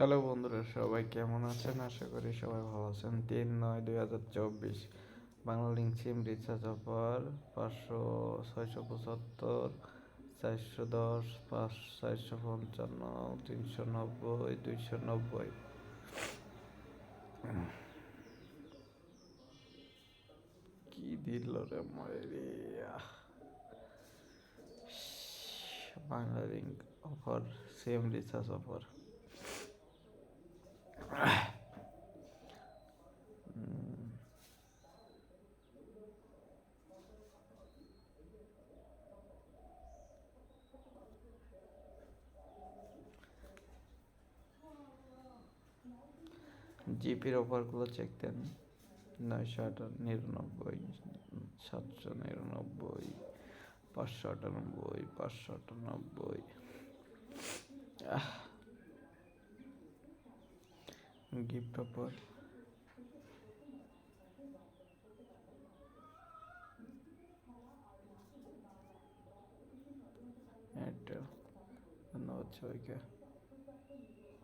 Hello বন্ধুরা, সবাই কেমন আছেন? আশা করি সবাই ভালো আছেন। 3/9/2024 বাংলালিংক সিম রিচার্জ অফার 500, 675, 410, 455, 390, 290। কি দিল রে মাইরি! বাংলালিংক অফার, সিম রিচার্জ অফার। জিপির অফারগুলো চেক দেন। 999, 799, 598, 598। Gift offer, Airtel. ধন্যবাদ সবাইকে।